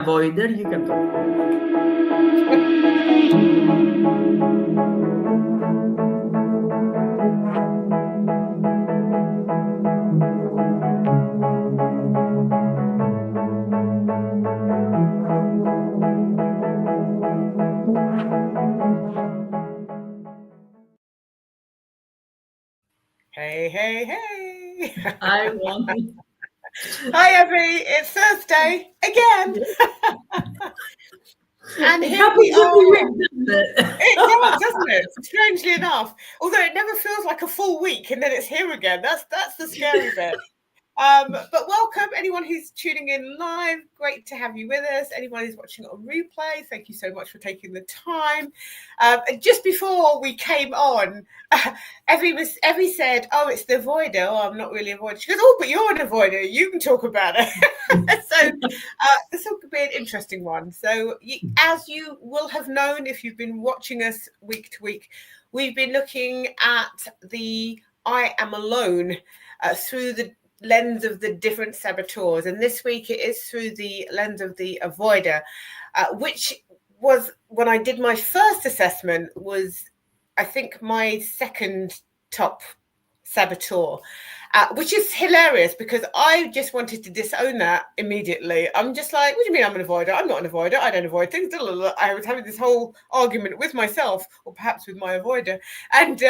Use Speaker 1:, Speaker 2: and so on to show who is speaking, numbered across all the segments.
Speaker 1: avoider, you can talk.
Speaker 2: Hey.
Speaker 1: I want.
Speaker 2: Hi, Evie. It's Thursday again. And
Speaker 1: It
Speaker 2: here we
Speaker 1: happens every
Speaker 2: are.
Speaker 1: week, doesn't it?
Speaker 2: It does, doesn't it? Strangely enough. Although it never feels like a full week and then it's here again. That's the scary bit. But welcome anyone who's tuning in live. Great to have you with us. Anyone who's watching on replay, thank you so much for taking the time. And just before we came on, Evie said, "Oh, it's the avoider. Oh, I'm not really avoiding." She goes, "Oh, but you're an avoider. You can talk about it." So this will be an interesting one. So as you will have known if you've been watching us week to week, we've been looking at the I am alone through the lens of the different saboteurs, and this week it is through the lens of the avoider, which was, when I did my first assessment, was I think my second top saboteur, which is hilarious because I just wanted to disown that immediately. I'm just like, what do you mean I'm an avoider? I'm not an avoider. I don't avoid things. I was having this whole argument with myself, or perhaps with my avoider. And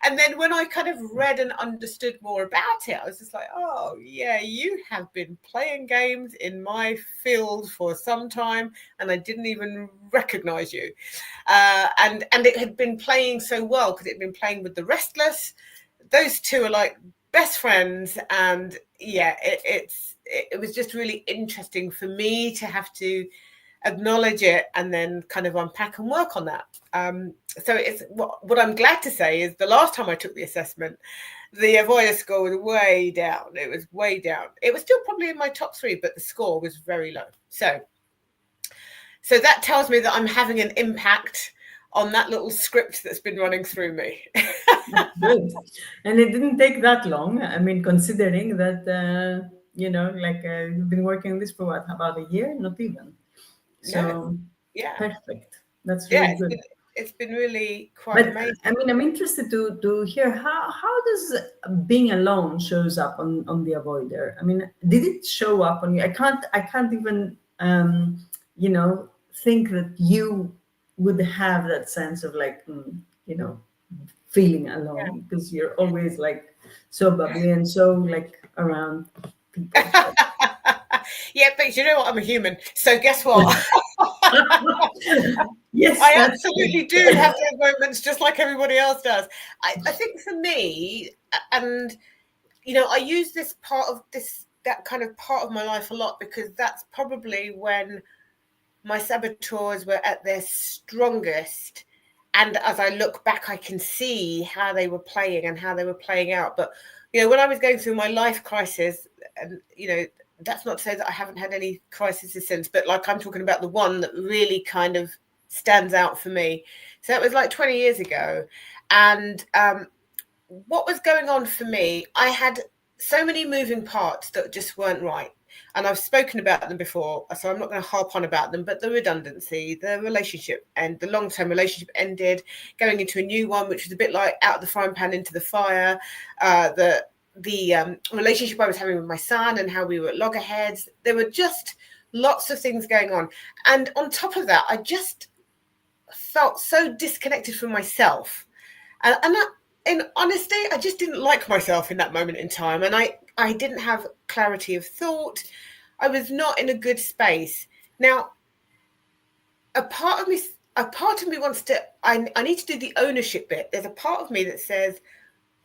Speaker 2: and then when I kind of read and understood more about it, I was just like, oh, yeah, you have been playing games in my field for some time, and I didn't even recognize you. And it had been playing so well because it had been playing with the restless. Those two are like best friends, and yeah, it was just really interesting for me to have to acknowledge it and then kind of unpack and work on that. So it's what I'm glad to say is the last time I took the assessment, the avoider score was way down. It was way down. It was still probably in my top 3, but the score was very low. So that tells me that I'm having an impact on that little script that's been running through me.
Speaker 1: Good. And it didn't take that long. I mean, considering that, you've been working on this for what, about a year? Not even. So,
Speaker 2: No. Yeah.
Speaker 1: Perfect. That's really
Speaker 2: Yeah,
Speaker 1: good.
Speaker 2: it's been really quite
Speaker 1: But
Speaker 2: amazing.
Speaker 1: I mean, I'm interested to hear how does being alone shows up on the avoider. I mean, did it show up on you? I can't even think that you would have that sense of like feeling alone, because you're always like so bubbly and so like around people.
Speaker 2: Yeah, but you know what? I'm a human. So guess what?
Speaker 1: Yes,
Speaker 2: I
Speaker 1: that's
Speaker 2: absolutely do have those moments just like everybody else does. I think for me, and I use that kind of part of my life a lot, because that's probably when my saboteurs were at their strongest. And as I look back, I can see how they were playing and how they were playing out. But, when I was going through my life crisis, and, that's not to say that I haven't had any crises since, but like I'm talking about the one that really kind of stands out for me. So that was like 20 years ago. And what was going on for me, I had so many moving parts that just weren't right. And I've spoken about them before, so I'm not going to harp on about them, but the redundancy, the relationship, and the long-term relationship ended, going into a new one, which was a bit like out of the frying pan into the fire. The relationship I was having with my son and how we were at loggerheads. There were just lots of things going on. And on top of that, I just felt so disconnected from myself. And in honesty, I just didn't like myself in that moment in time. And I didn't have clarity of thought. I was not in a good space. Now, a part of me wants to, I need to do the ownership bit. There's a part of me that says,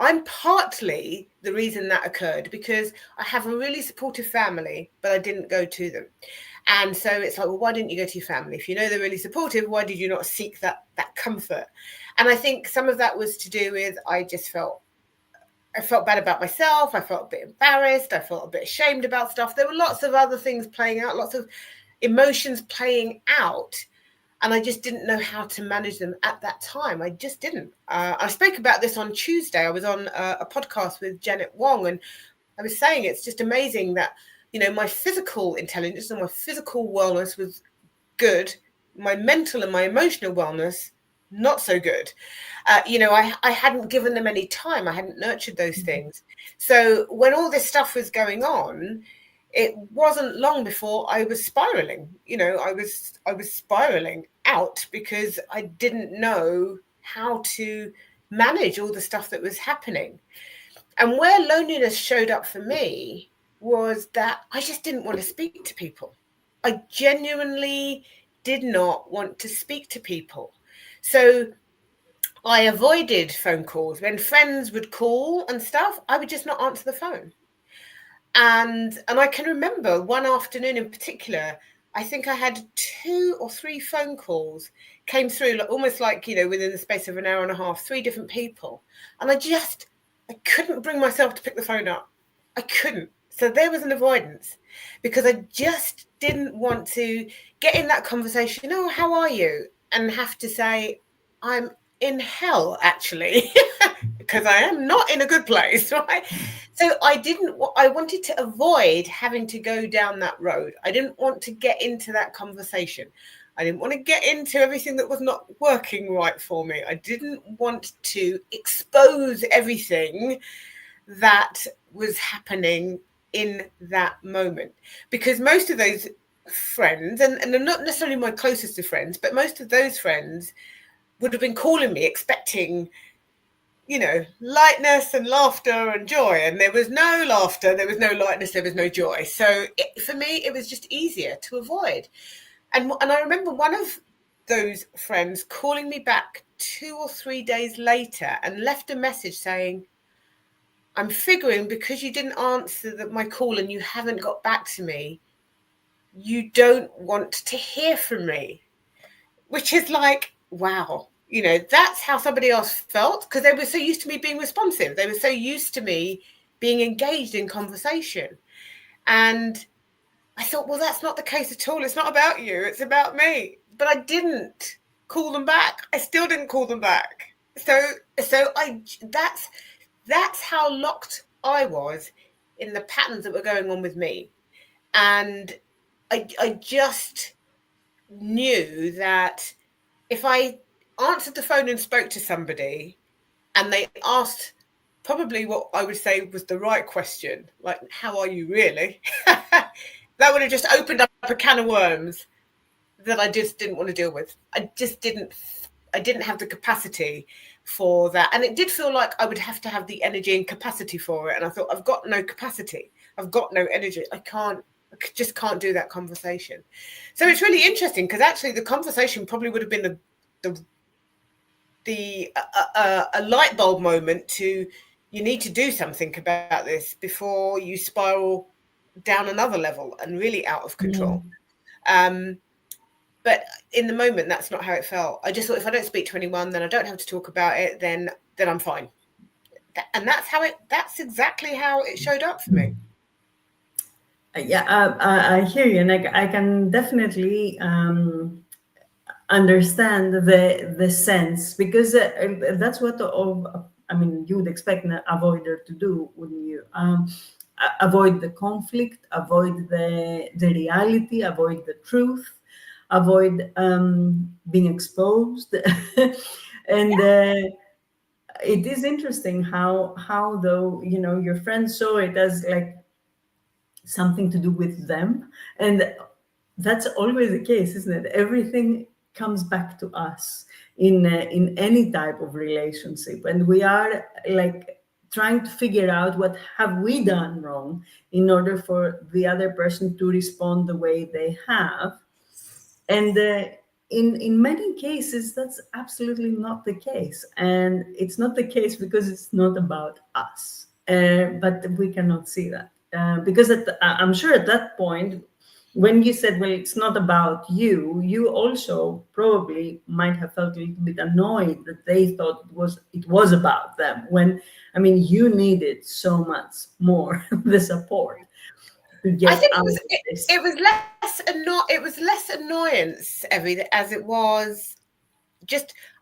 Speaker 2: I'm partly the reason that occurred because I have a really supportive family, but I didn't go to them. And so it's like, well, why didn't you go to your family? If you know they're really supportive, why did you not seek that comfort? And I think some of that was to do with, I felt bad about myself. I felt a bit embarrassed. I felt a bit ashamed about stuff. There were lots of other things playing out, lots of emotions playing out. And I just didn't know how to manage them at that time. I just didn't. I spoke about this on Tuesday. I was on a podcast with Janet Wong, and I was saying it's just amazing that my physical intelligence and my physical wellness was good. My mental and my emotional wellness, not so good. I hadn't given them any time. I hadn't nurtured those things. So when all this stuff was going on, it wasn't long before I was spiraling. I was spiraling out because I didn't know how to manage all the stuff that was happening. And where loneliness showed up for me was that I just didn't want to speak to people. I genuinely did not want to speak to people. So I avoided phone calls. When friends would call and stuff, I would just not answer the phone. And I can remember one afternoon in particular, I think I had 2 or 3 phone calls came through, almost like, within the space of an hour and a half, 3 different people. And I couldn't bring myself to pick the phone up. I couldn't. So there was an avoidance because I just didn't want to get in that conversation. Oh, how are you? And have to say, I'm in hell, actually, because I am not in a good place, right? So I wanted to avoid having to go down that road. I didn't want to get into that conversation. I didn't want to get into everything that was not working right for me. I didn't want to expose everything that was happening in that moment. Because most of those friends, and they're not necessarily my closest of friends, but most of those friends would have been calling me expecting lightness and laughter and joy, and there was no laughter, there was no lightness, there was no joy. So for me, it was just easier to avoid. And I remember one of those friends calling me back 2 or 3 days later and left a message saying, I'm figuring because you didn't answer my call and you haven't got back to me, you don't want to hear from me. Which is like, wow, that's how somebody else felt, because they were so used to me being responsive. They were so used to me being engaged in conversation. And I thought, well, that's not the case at all. It's not about you. It's about me. But I didn't call them back. I still didn't call them back. So that's how locked I was in the patterns that were going on with me. And I just knew that if I answered the phone and spoke to somebody and they asked probably what I would say was the right question, like, how are you really? That would have just opened up a can of worms that I just didn't want to deal with. I didn't have the capacity for that. And it did feel like I would have to have the energy and capacity for it. And I thought, I've got no capacity. I've got no energy. I just can't do that conversation. So it's really interesting because actually the conversation probably would have been a light bulb moment to, you need to do something about this before you spiral down another level and really out of control. But in the moment, that's not how it felt. I just thought, if I don't speak to anyone, then I don't have to talk about it, then I'm fine. And that's exactly how it showed up for me.
Speaker 1: Yeah, I hear you, and I can definitely understand the sense, because that's what you would expect an avoider to do, wouldn't you? Avoid the conflict, avoid the reality, avoid the truth, avoid being exposed. And it is interesting how though, your friends saw it as like something to do with them, and that's always the case, isn't it? Everything comes back to us in any type of relationship, and we are like trying to figure out what have we done wrong in order for the other person to respond the way they have. And in many cases, that's absolutely not the case, and it's not the case because it's not about us. But we cannot see that. Because I'm sure at that point, when you said, well, it's not about you, you also probably might have felt a little bit annoyed that they thought it was about them, when, you needed so much more the support to get
Speaker 2: I think
Speaker 1: out of this.
Speaker 2: it was less annoyance, Evie, as it was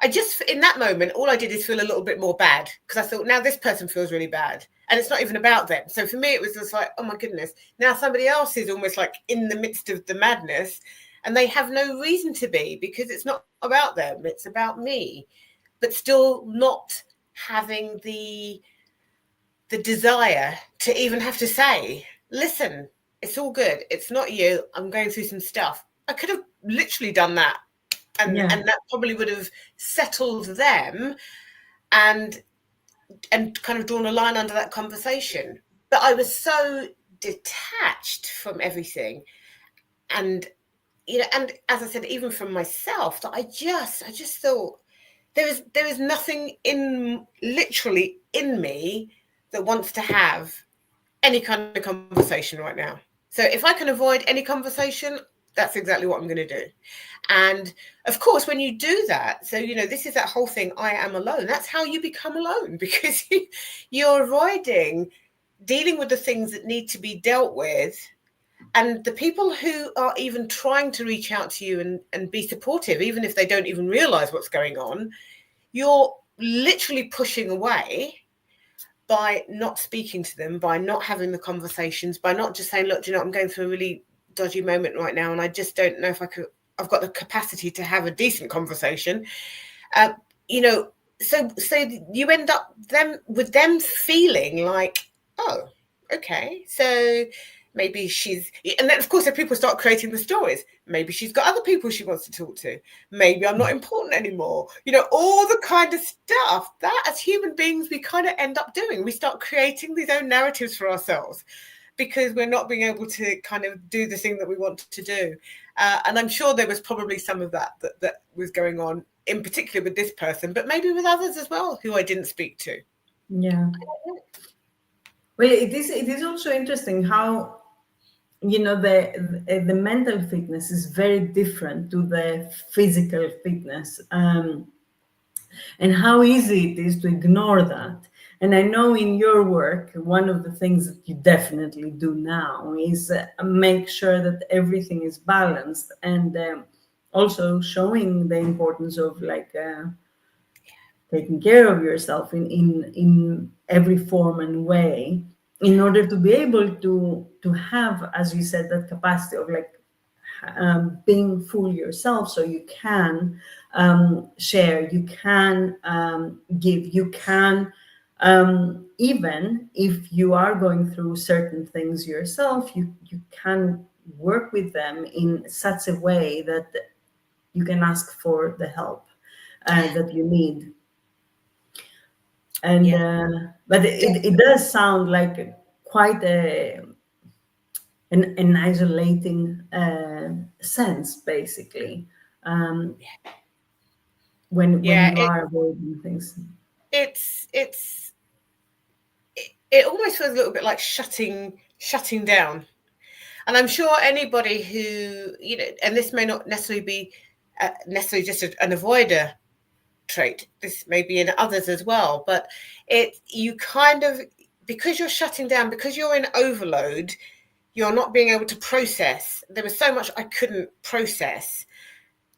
Speaker 2: I just in that moment, all I did is feel a little bit more bad, because I thought, now this person feels really bad. and it's not even about them. So for me, it was just like, oh my goodness, now somebody else is almost like in the midst of the madness, and they have no reason to be, because it's not about them, it's about me, but still not having the desire to even have to say, listen, it's all good, it's not you, I'm going through some stuff. I could have literally done that,
Speaker 1: Yeah.
Speaker 2: and that probably would have settled them, and kind of drawn a line under that conversation. But I was so detached from everything, and and as I said, even from myself, that I just thought there is nothing in literally in me that wants to have any kind of conversation right now. So if I can avoid any conversation, that's exactly what I'm going to do. And of course, when you do that, so this is that whole thing, I am alone. That's how you become alone, because you're avoiding dealing with the things that need to be dealt with. And the people who are even trying to reach out to you and be supportive, even if they don't even realize what's going on, you're literally pushing away by not speaking to them, by not having the conversations, by not just saying, look, I'm going through a really dodgy moment right now, and I just don't know if I've got the capacity to have a decent conversation. Uh, you know, so you end up them feeling like, oh, okay, so maybe she's, and then of course if people start creating the stories, maybe she's got other people she wants to talk to, maybe I'm not important anymore, all the kind of stuff that as human beings we kind of end up doing. We start creating these own narratives for ourselves because we're not being able to kind of do the thing that we want to do. And I'm sure there was probably some of that was going on, in particular with this person, but maybe with others as well who I didn't speak to.
Speaker 1: Yeah. Well, it is also interesting how the mental fitness is very different to the physical fitness, and how easy it is to ignore that. And I know in your work, one of the things that you definitely do now is make sure that everything is balanced, and also showing the importance of taking care of yourself in every form and way, in order to be able to have, as you said, that capacity of being full yourself, so you can share, you can give, you can, even if you are going through certain things yourself, you can work with them in such a way that you can ask for the help that you need. And
Speaker 2: Yeah.
Speaker 1: but it does sound like quite an isolating sense, basically, um, when
Speaker 2: Yeah,
Speaker 1: you are avoiding things.
Speaker 2: it's it almost feels a little bit like shutting down. And I'm sure anybody who, and this may not necessarily be necessarily just an avoider trait, this may be in others as well, but you kind of, because you're shutting down, because you're in overload, you're not being able to process. There was so much I couldn't process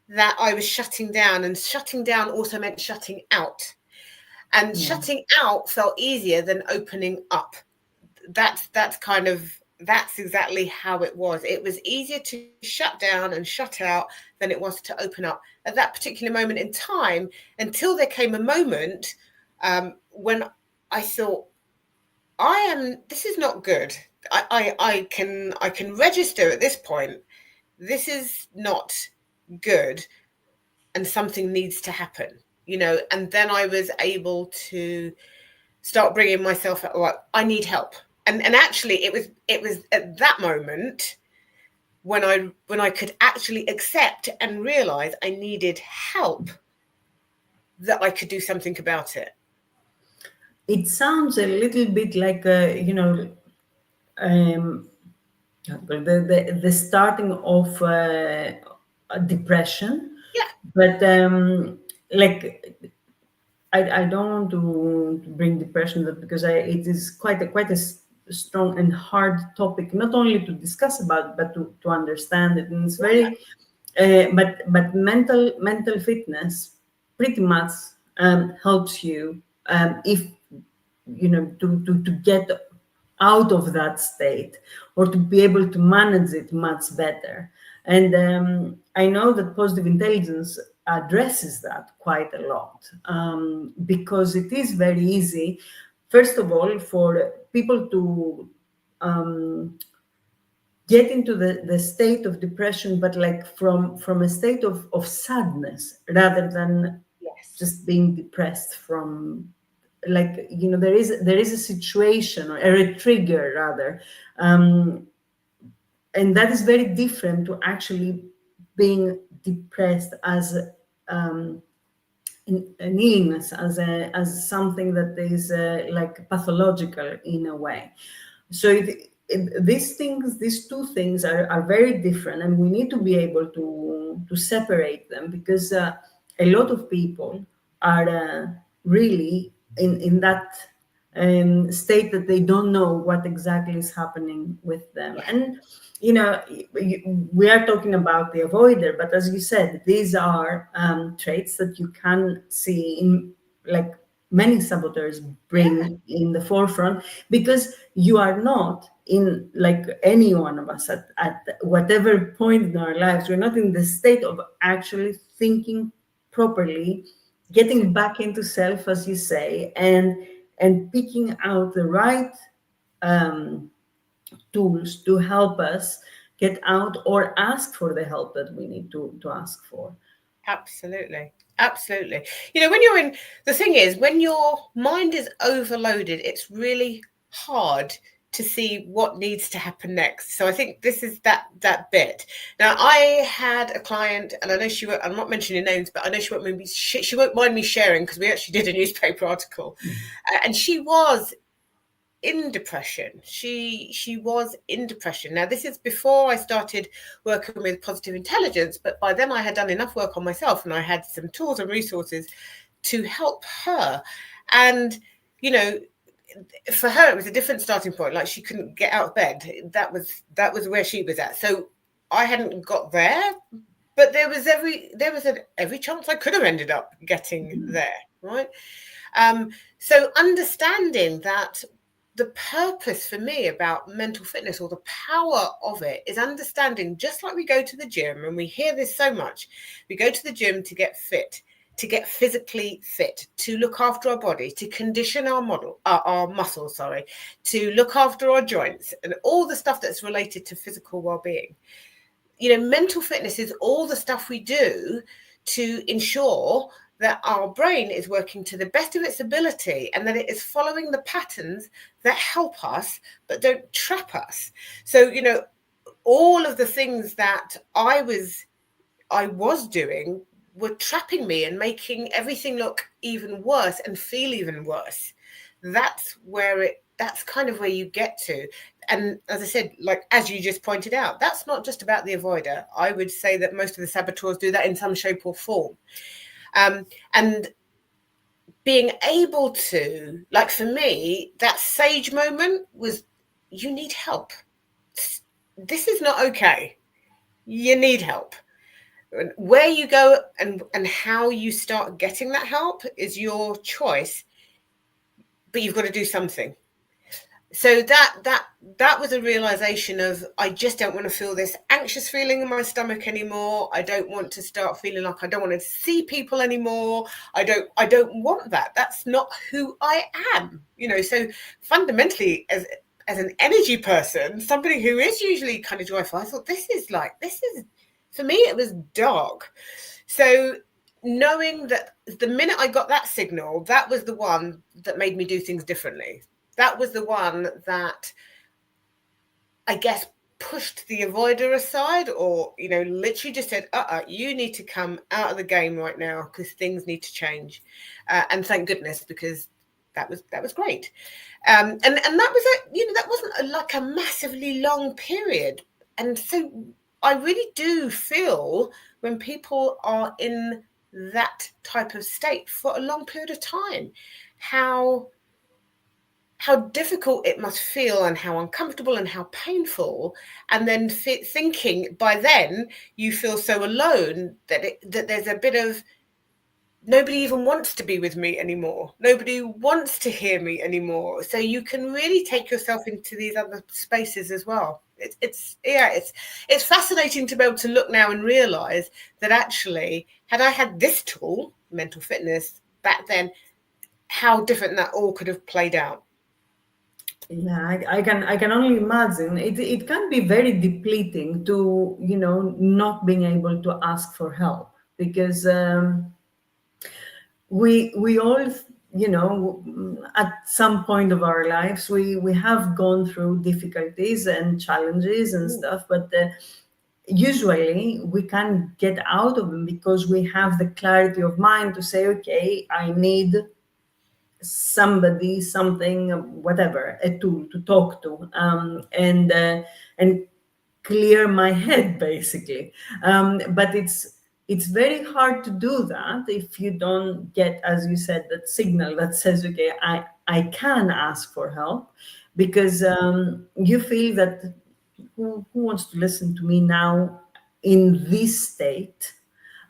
Speaker 2: that I was shutting down, and shutting down also meant shutting out. And
Speaker 1: Yeah.
Speaker 2: shutting out felt easier than opening up. That's exactly how it was. It was easier to shut down and shut out than it was to open up at that particular moment in time, until there came a moment when I thought, this is not good. I can register at this point, this is not good, and something needs to happen, and then I was able to start bringing myself up. Like, I need help, and actually it was at that moment when I could actually accept and realize I needed help, that I could do something about it.
Speaker 1: It sounds a little bit like um, the starting of a depression,
Speaker 2: Yeah,
Speaker 1: but like I don't want to bring depression up, because it is quite a strong and hard topic, not only to discuss about, but to understand it. And it's
Speaker 2: yeah,
Speaker 1: very but mental fitness pretty much helps you, if to get out of that state, or to be able to manage it much better. And I know that positive intelligence addresses that quite a lot, because it is very easy, first of all, for people to get into the state of depression, but like from a state of sadness, rather than
Speaker 2: Yes.
Speaker 1: just being depressed from, like, there is a situation, or a trigger rather, and that is very different to actually being depressed as an illness, as something that is like pathological in a way. So these two things are very different, and we need to be able to separate them, because a lot of people are really in that state that they don't know what exactly is happening with them.
Speaker 2: Yeah.
Speaker 1: And we are talking about the avoider, but as you said, these are traits that you can see in, like, many saboteurs bring in the forefront, because you are not in, like, any one of us at whatever point in our lives, we're not in the state of actually thinking properly, getting back into self, as you say, and picking out the right um, tools to help us get out, or ask for the help that we need to ask for.
Speaker 2: Absolutely. Absolutely. When you're in, the thing is, when your mind is overloaded, it's really hard to see what needs to happen next. So I think this is that bit. Now, I had a client, and I know she won't, I'm not mentioning names, but I know she won't mind me sharing, because we actually did a newspaper article, and she was in depression. She was in depression. Now, this is before I started working with positive intelligence, but by then I had done enough work on myself, and I had some tools and resources to help her. And for her, it was a different starting point. Like, she couldn't get out of bed. That was where she was at. So I hadn't got there, but there was every chance I could have ended up getting there, right? So understanding that the purpose for me about mental fitness, or the power of it, is understanding, just like we go to the gym, and we hear this so much, we go to the gym to get fit, to get physically fit, to look after our body, to condition our muscles, to look after our joints, and all the stuff that's related to physical well-being. Mental fitness is all the stuff we do to ensure that our brain is working to the best of its ability, and that it is following the patterns that help us but don't trap us. So, all of the things that I was doing were trapping me and making everything look even worse and feel even worse. That's kind of where you get to. And as I said, like, as you just pointed out, that's not just about the avoider. I would say that most of the saboteurs do that in some shape or form. And being able to, like, for me, that sage moment was, you need help. This is not okay. You need help. Where you go and how you start getting that help is your choice, but you've got to do something. So that was a realization of, I just don't want to feel this anxious feeling in my stomach anymore. I don't want to start feeling like I don't want to see people anymore. I don't want that. That's not who I am. So fundamentally, as an energy person, somebody who is usually kind of joyful, I thought, this is for me, it was dark. So knowing that the minute I got that signal, that was the one that made me do things differently. That was the one that, I guess, pushed the avoider aside, or, literally just said, you need to come out of the game right now, because things need to change. And thank goodness, because that was great. And that was that wasn't like a massively long period. And so I really do feel, when people are in that type of state for a long period of time, how difficult it must feel, and how uncomfortable and how painful. And then thinking, by then you feel so alone that there's a bit of nobody even wants to be with me anymore. Nobody wants to hear me anymore. So you can really take yourself into these other spaces as well. It's fascinating to be able to look now and realize that actually, had I had this tool, mental fitness, back then, how different that all could have played out.
Speaker 1: Yeah, I can only imagine it can be very depleting to, not being able to ask for help, because we all, at some point of our lives, we have gone through difficulties and challenges and
Speaker 2: Mm.
Speaker 1: stuff, but usually we can get out of them because we have the clarity of mind to say, okay, I need somebody, something, whatever, a tool to talk to, and clear my head, basically. But it's very hard to do that if you don't get, as you said, that signal that says, okay, I can ask for help, because you feel that who wants to listen to me now in this state?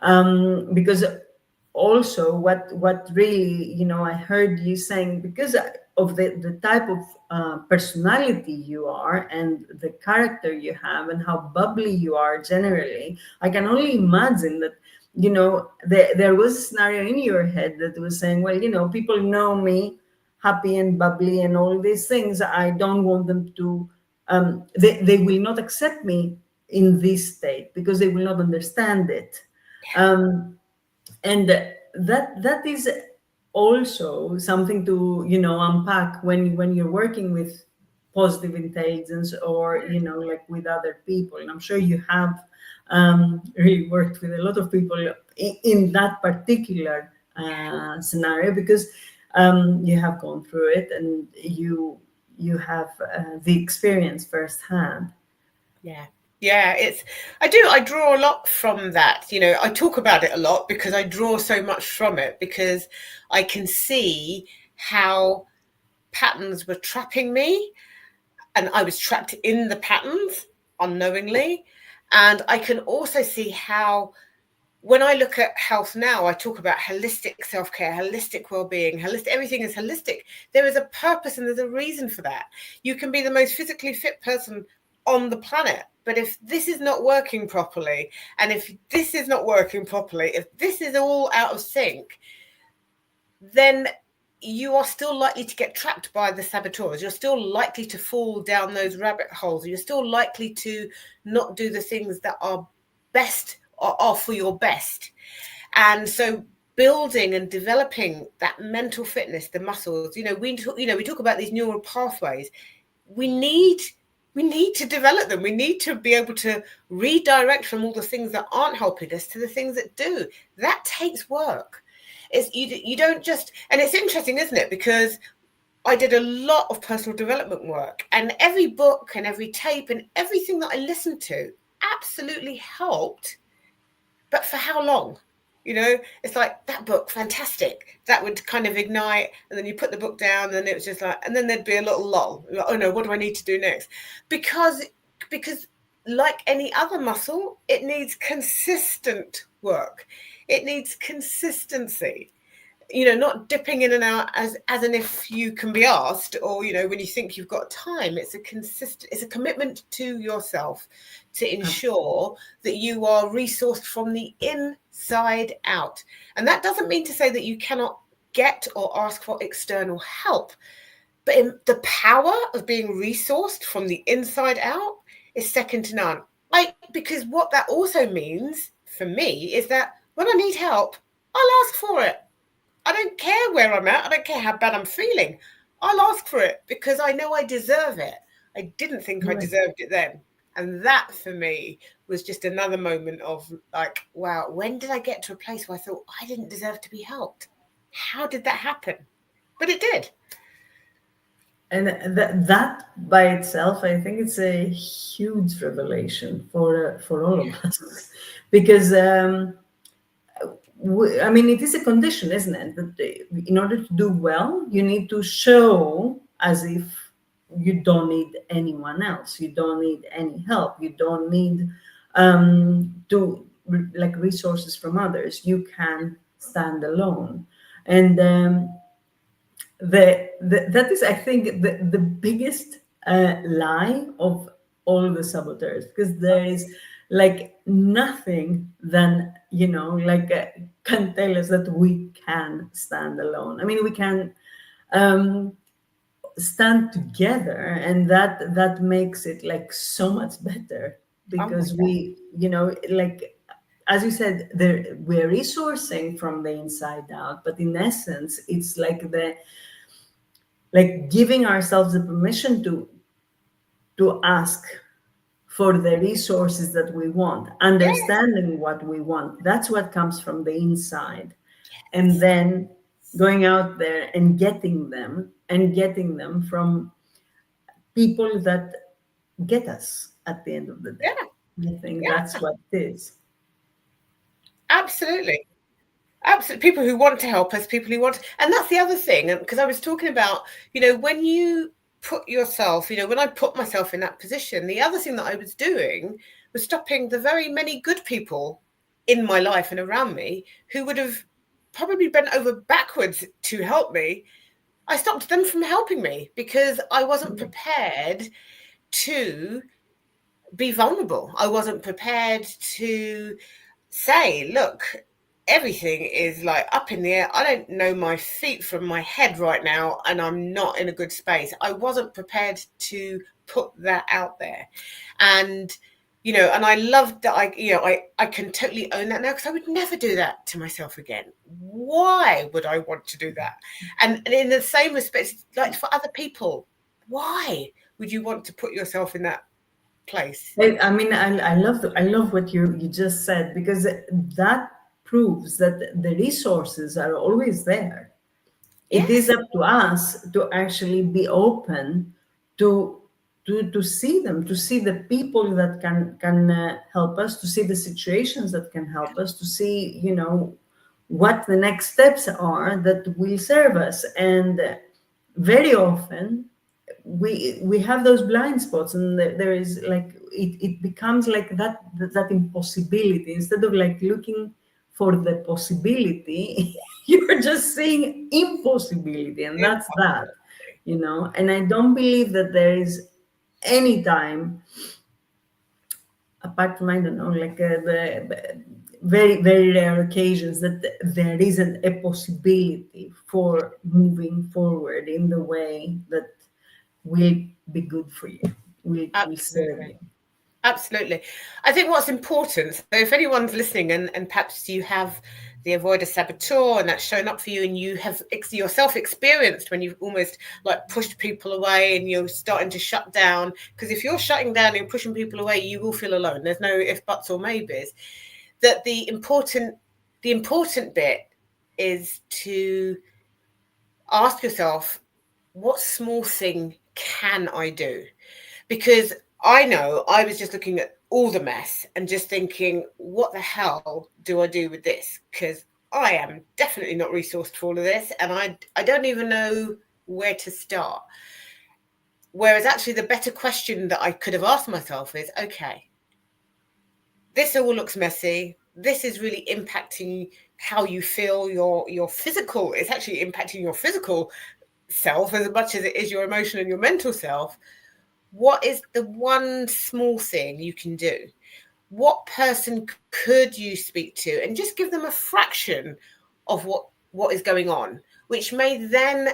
Speaker 1: Because also what really, I heard you saying, because of the type of personality you are and the character you have and how bubbly you are generally, I can only imagine that, there was a scenario in your head that was saying, well, people know me happy and bubbly and all these things. I don't want them to, they will not accept me in this state because they will not understand it. um, and that is also something to, unpack when you're working with positive intelligence, or, like with other people. And I'm sure you have really worked with a lot of people in that particular scenario, because you have gone through it, and you have the experience firsthand.
Speaker 2: Yeah. Yeah, I draw a lot from that. I talk about it a lot because I draw so much from it, because I can see how patterns were trapping me, and I was trapped in the patterns unknowingly. And I can also see how, when I look at health now, I talk about holistic self-care, holistic well-being, holistic, everything is holistic. There is a purpose and there's a reason for that. You can be the most physically fit person on the planet, but if this is not working properly, and if this is not working properly, if this is all out of sync, then you are still likely to get trapped by the saboteurs. You're still likely to fall down those rabbit holes. You're still likely to not do the things that are best, or are for your best. And so building and developing that mental fitness, the muscles, we talk about these neural pathways. We need to develop them. We need to be able to redirect from all the things that aren't helping us to the things that do. That takes work. You don't just, and it's interesting, isn't it? Because I did a lot of personal development work, and every book and every tape and everything that I listened to absolutely helped. But for how long? It's like, that book, fantastic. That would kind of ignite, and then you put the book down, and it was just like, and then there'd be a little lull. Like, oh no, what do I need to do next? Because like any other muscle, it needs consistent work. It needs consistency. Not dipping in and out as an if you can be asked, or when you think you've got time. It's a commitment to yourself to ensure that you are resourced from the inside out. And that doesn't mean to say that you cannot get or ask for external help, but in the power of being resourced from the inside out is second to none. Because what that also means for me is that when I need help, I'll ask for it. I don't care where I'm at. I don't care how bad I'm feeling. I'll ask for it because I know I deserve it. I didn't think I
Speaker 1: Right.
Speaker 2: deserved it then. And that for me was just another moment of like, wow, when did I get to a place where I thought I didn't deserve to be helped? How did that happen? But it did.
Speaker 1: And that by itself, I think it's a huge revelation for all of
Speaker 2: Yeah.
Speaker 1: us, because I mean, it is a condition, isn't it? That in order to do well, you need to show as if you don't need anyone else, you don't need any help, you don't need to like resources from others. You can stand alone. And that is, I think, the biggest lie of all the saboteurs, because there is like nothing than, like can tell us that we can stand alone. I mean, we can um, stand together, and that makes it like so much better,
Speaker 2: Oh my
Speaker 1: because
Speaker 2: God.
Speaker 1: we, like, as you said, there we're resourcing from the inside out, but in essence it's like giving ourselves the permission to ask for the resources that we want,
Speaker 2: Yes.
Speaker 1: understanding what we want. That's what comes from the inside. And
Speaker 2: Yes.
Speaker 1: then going out there and getting them from people that get us at the end of the day.
Speaker 2: Yeah.
Speaker 1: I think
Speaker 2: Yeah.
Speaker 1: that's what it is.
Speaker 2: Absolutely. Absolutely. People who want to help us, people who want, and that's the other thing. Because I was talking about, when you put yourself, when I put myself in that position, the other thing that I was doing was stopping the very many good people in my life and around me who would have probably bent over backwards to help me. I stopped them from helping me because I wasn't prepared to be vulnerable. I wasn't prepared to say, look, everything is like up in the air. I don't know my feet from my head right now, and I'm not in a good space. I wasn't prepared to put that out there. And and I love that I can totally own that now, because I would never do that to myself again. Why would I want to do that? And in the same respect, like for other people, why would you want to put yourself in that place?
Speaker 1: I mean, I love what you just said, because that proves that the resources are always there. It is
Speaker 2: Yes.
Speaker 1: up to us to actually be open to to see them, to see the people that can help us, to see the situations that can help us, to see, what the next steps are that will serve us. And very often we have those blind spots, and there is like it becomes like that impossibility. Instead of like looking for the possibility, you're just seeing impossibility, and that's that. And I don't believe that there is any time, apart from, I don't know, like the very very rare occasions, that there isn't a possibility for moving forward in the way that will be good for you, will serve
Speaker 2: Absolutely.
Speaker 1: you.
Speaker 2: Absolutely. I think what's important, so if anyone's listening and perhaps you have the avoider saboteur and that's shown up for you, and you have yourself experienced when you've almost like pushed people away and you're starting to shut down, because if you're shutting down and pushing people away, you will feel alone. There's no if, buts or maybes. That the important bit is to ask yourself, what small thing can I do? Because I know I was just looking at all the mess and just thinking, what the hell do I do with this? Because I am definitely not resourced for all of this, and I don't even know where to start. Whereas actually the better question that I could have asked myself is, okay, this all looks messy. This is really impacting how you feel, your physical, it's actually impacting your physical self as much as it is your emotional and your mental self. What is the one small thing you can do? What person could you speak to, and just give them a fraction of what is going on, which may then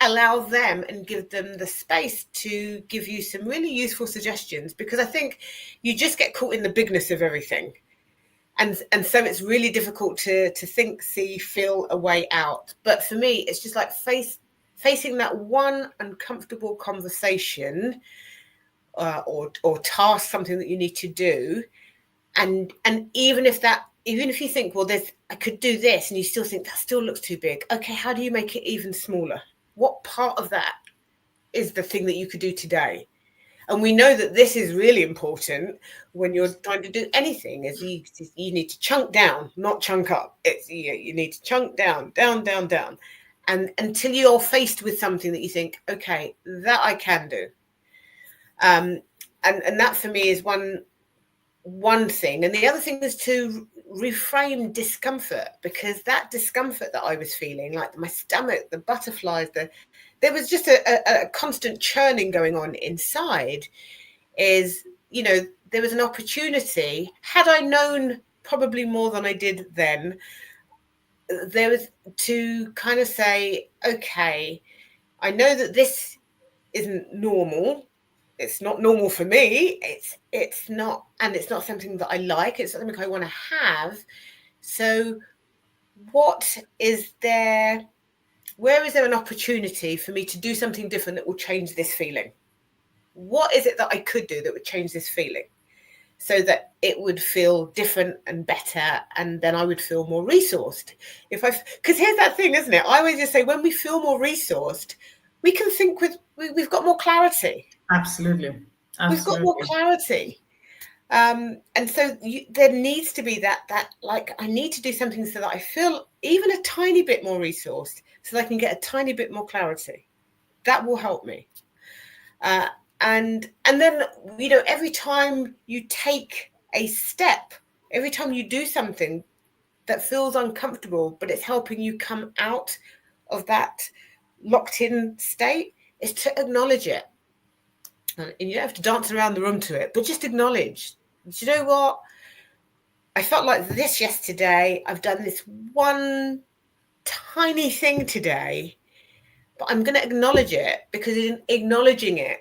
Speaker 2: allow them and give them the space to give you some really useful suggestions, because I think you just get caught in the bigness of everything, and so it's really difficult to think, see, feel a way out. But for me, it's just like facing that one uncomfortable conversation, or task, something that you need to do, and even if you think, well, there's I could do this, and you still think that still looks too big. Okay, how do you make it even smaller? What part of that is the thing that you could do today? And we know that this is really important when you're trying to do anything. Is you need to chunk down, not chunk up. It's you need to chunk down, down, down, down, and until you're faced with something that you think, okay, that I can do. Um, and that for me is one thing. And the other thing is to reframe discomfort, because that discomfort that I was feeling, like my stomach, the butterflies, there was just a constant churning going on inside, is, you know, there was an opportunity. Had I known probably more than I did then, there was to kind of say, okay, I know that this isn't normal. It's not normal for me. It's not, and it's not something that I like. It's something I want to have. So what is there, where is there an opportunity for me to do something different that will change this feeling? What is it that I could do that would change this feeling so that it would feel different and better, and then I would feel more resourced? Because here's that thing, isn't it? I always just say, when we feel more resourced, we can think we've got more clarity.
Speaker 1: Absolutely.
Speaker 2: We've got more clarity. And so there needs to be that like, I need to do something so that I feel even a tiny bit more resourced, so that I can get a tiny bit more clarity. That will help me. And then, you know, every time you take a step, every time you do something that feels uncomfortable, but it's helping you come out of that locked in state, is to acknowledge it. And you don't have to dance around the room to it, but just acknowledge. Do you know what? I felt like this yesterday. I've done this one tiny thing today, but I'm going to acknowledge it, because in acknowledging it,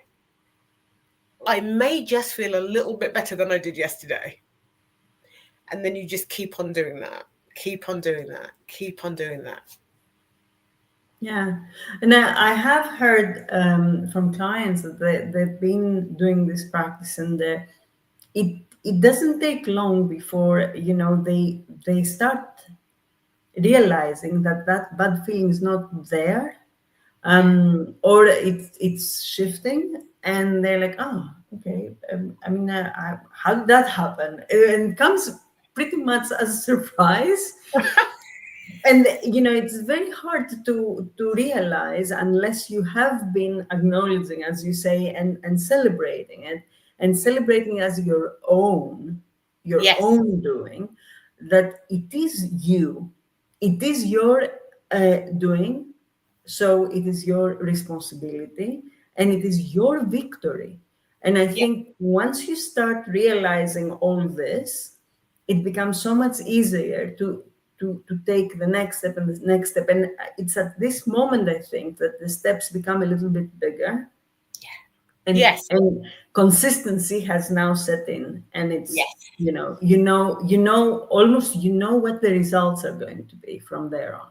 Speaker 2: I may just feel a little bit better than I did yesterday. And then you just keep on doing that, keep on doing that, keep on doing that.
Speaker 1: Yeah, and I have heard from clients that they've been doing this practice, and it doesn't take long before, you know, they start realizing that bad feeling is not there, or it's shifting, and they're like, oh, okay. I mean, how did that happen? And it comes pretty much as a surprise. And, you know, it's very hard to realize unless you have been acknowledging, as you say, and celebrating it, and celebrating as your own
Speaker 2: Yes.
Speaker 1: doing, that it is you, it is your doing, so it is your responsibility, and it is your victory. And I think once you start realizing all this, it becomes so much easier to take the next step and the next step. And it's at this moment, I think, that the steps become a little bit bigger. And, and consistency has now set in, and it's, you know almost, you know what the results are going to be from there on.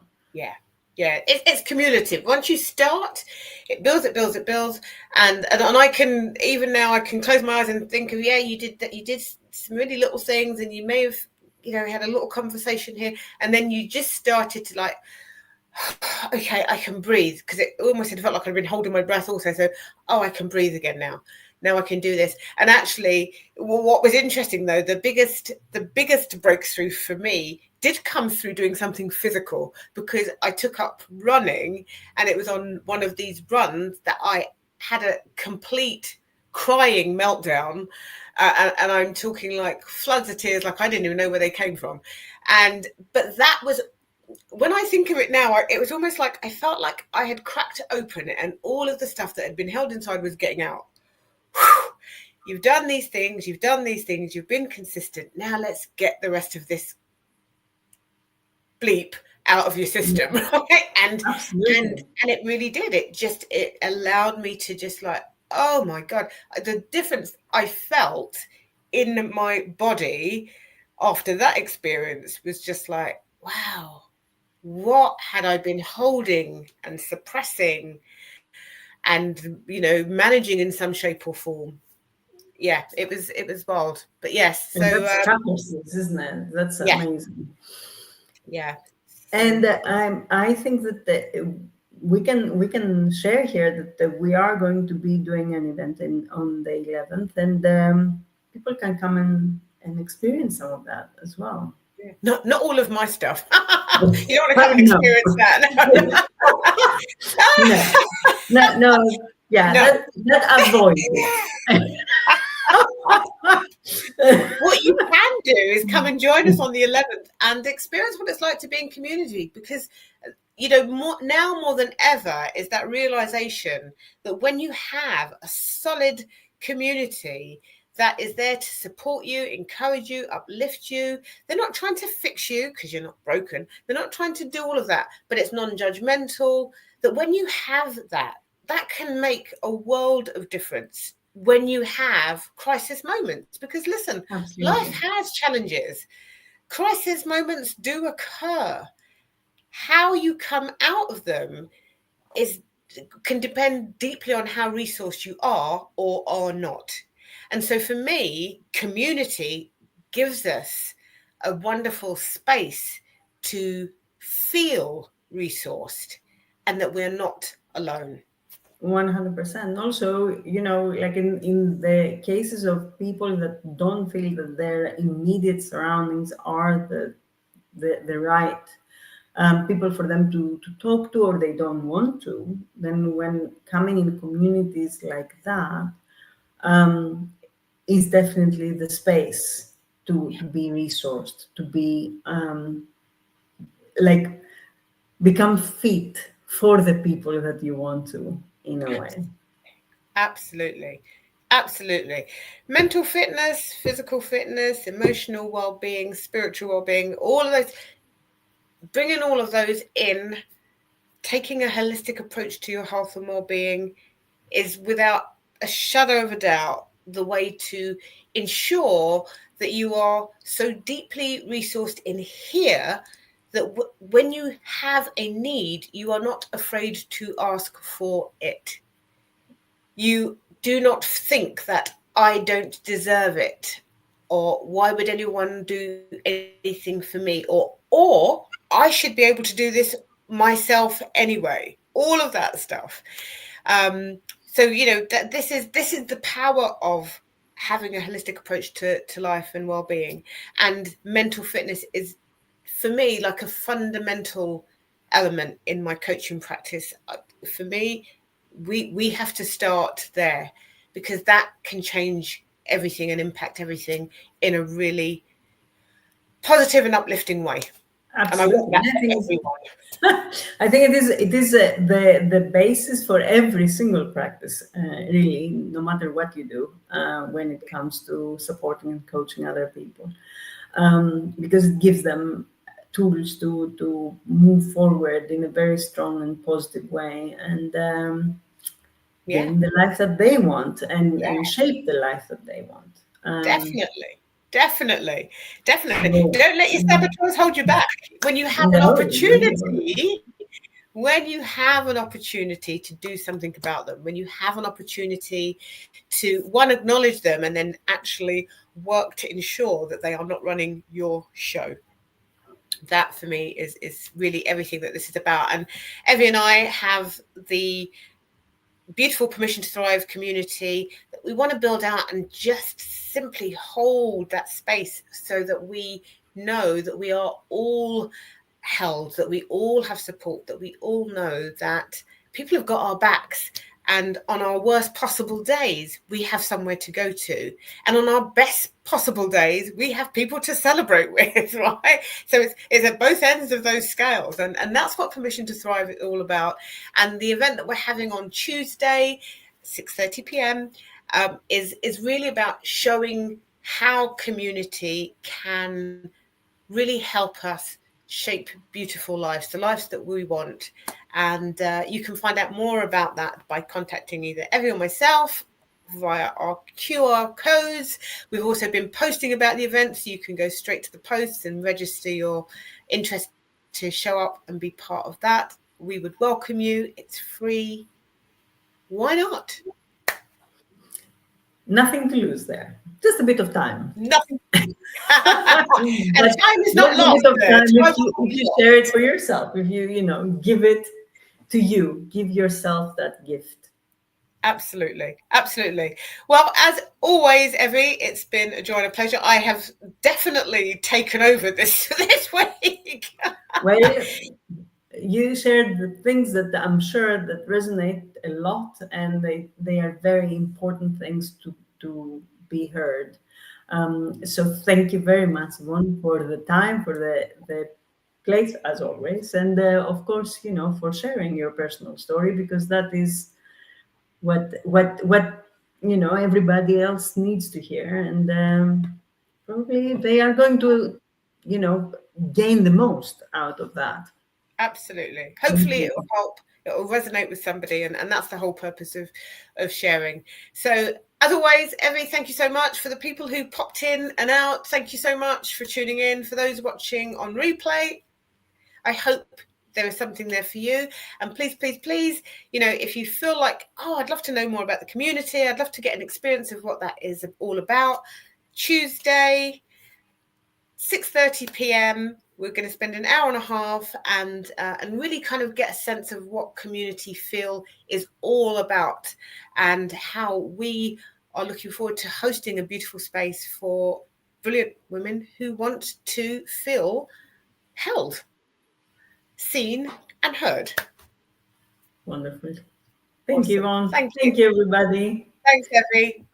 Speaker 2: It's cumulative. Once you start, it builds, and I can, even now, I can close my eyes and think of, you did some really little things, and you may have, you know, had a little conversation here, and then you just started to, like, okay, I can breathe, because it almost felt like I'd been holding my breath also. So, I can breathe again now. Now I can do this. And actually, what was interesting, though, the biggest breakthrough for me did come through doing something physical, because I took up running, and it was on one of these runs that I had a complete crying meltdown. And I'm talking like floods of tears, like I didn't even know where they came from. But that was, when I think of it now, it was almost like I felt like I had cracked it open, and all of the stuff that had been held inside was getting out. You've done these things, you've been consistent. Now let's get the rest of this bleep out of your system. Right? And it really did. It allowed me to just, like, oh my God, the difference I felt in my body after that experience was just like, wow, what had I been holding and suppressing and, you know, managing in some shape or form? Yeah, it was wild. But yes, so
Speaker 1: that's catharsis, isn't it? That's amazing.
Speaker 2: Yeah.
Speaker 1: And I think that we can share here that we are going to be doing an event on the 11th, and people can come and experience some of that as well.
Speaker 2: Not all of my stuff. You don't want to come and experience that.
Speaker 1: No. Yeah, that avoid it.
Speaker 2: What you can do is come and join us on the 11th and experience what it's like to be in community, because now more than ever is that realization that when you have a solid community that is there to support you, encourage you, uplift you, they're not trying to fix you because you're not broken, they're not trying to do all of that, but it's non-judgmental, that when you have that, that can make a world of difference when you have crisis moments. Because listen, life
Speaker 1: Absolutely.
Speaker 2: has challenges, crisis moments do occur. How you come out of them is can depend deeply on how resourced you are or are not. And so for me, community gives us a wonderful space to feel resourced and that we're not alone.
Speaker 1: 100%. Also, like in the cases of people that don't feel that their immediate surroundings are the right people for them to talk to, or they don't want to, then when coming in communities like that, is definitely the space to be resourced, to be like become fit for the people that you want to, in a way.
Speaker 2: Absolutely. Absolutely. Mental fitness, physical fitness, emotional well-being, spiritual well-being, all of those, bringing all of those in, taking a holistic approach to your health and well-being is without a shadow of a doubt the way to ensure that you are so deeply resourced in here that when you have a need, you are not afraid to ask for it. You do not think that I don't deserve it, or why would anyone do anything for me, or I should be able to do this myself anyway. All of that stuff. So that this is the power of having a holistic approach to life and well-being. And mental fitness is, for me, like a fundamental element in my coaching practice. For me, we have to start there, because that can change everything and impact everything in a really positive and uplifting way. And I want
Speaker 1: Absolutely.
Speaker 2: that
Speaker 1: And I
Speaker 2: for
Speaker 1: think
Speaker 2: everyone.
Speaker 1: I think it is the basis for every single practice, really, no matter what you do, when it comes to supporting and coaching other people, because it gives them tools to move forward in a very strong and positive way, and
Speaker 2: Yeah,
Speaker 1: gain the life that they want,
Speaker 2: yeah,
Speaker 1: and shape the life that they want.
Speaker 2: definitely. Definitely, definitely.
Speaker 1: So,
Speaker 2: Don't let your saboteurs hold you back. When you have an
Speaker 1: no, no,
Speaker 2: opportunity, when you have an opportunity to do something about them, when you have an opportunity to one, acknowledge them, and then actually work to ensure that they are not running your show. That for me is really everything that this is about. And Evie and I have the beautiful Permission to Thrive community that we want to build out and just simply hold that space so that we know that we are all held, that we all have support, that we all know that people have got our backs. And on our worst possible days, we have somewhere to go to. And on our best possible days, we have people to celebrate with, right? So it's at both ends of those scales. And that's what Permission to Thrive is all about. And the event that we're having on Tuesday, 6:30 p.m., is really about showing how community can really help us shape beautiful lives, the lives that we want. And you can find out more about that by contacting either Evie or myself via our QR codes. We've also been posting about the event, so you can go straight to the posts and register your interest to show up and be part of that. We would welcome you. It's free. Why not?
Speaker 1: nothing to lose there. Just a bit of time.
Speaker 2: Nothing. And
Speaker 1: But
Speaker 2: time is not
Speaker 1: just a
Speaker 2: lost
Speaker 1: bit of
Speaker 2: there.
Speaker 1: time
Speaker 2: Time
Speaker 1: if
Speaker 2: will
Speaker 1: you
Speaker 2: not
Speaker 1: if
Speaker 2: be
Speaker 1: you
Speaker 2: lost.
Speaker 1: share it for yourself, if you give it to you, give yourself that gift.
Speaker 2: Absolutely. Absolutely. Well, as always, Evie, it's been a joy and a pleasure. I have definitely taken over this this week.
Speaker 1: Well, you shared the things that I'm sure that resonate a lot, and they are very important things to be heard. So thank you very much, Yvonne, for the time, for the place as always, and of course, for sharing your personal story, because that is what everybody else needs to hear, and probably they are going to you know gain the most out of that.
Speaker 2: Absolutely.
Speaker 1: Thank
Speaker 2: Hopefully it will
Speaker 1: you.
Speaker 2: help. It will resonate with somebody, and that's the whole purpose of sharing. So as always, Evie, thank you so much. For the people who popped in and out, thank you so much for tuning in. For those watching on replay, I hope there is something there for you. And please, please, please, if you feel like, oh, I'd love to know more about the community, I'd love to get an experience of what that is all about. Tuesday, 6:30 p.m. We're going to spend an hour and a half and really kind of get a sense of what community feel is all about, and how we are looking forward to hosting a beautiful space for brilliant women who want to feel held, seen, and heard.
Speaker 1: Wonderful. Thank you,
Speaker 2: Awesome.
Speaker 1: Yvonne.
Speaker 2: Thank you.
Speaker 1: Thank you, everybody.
Speaker 2: Thanks, Evie.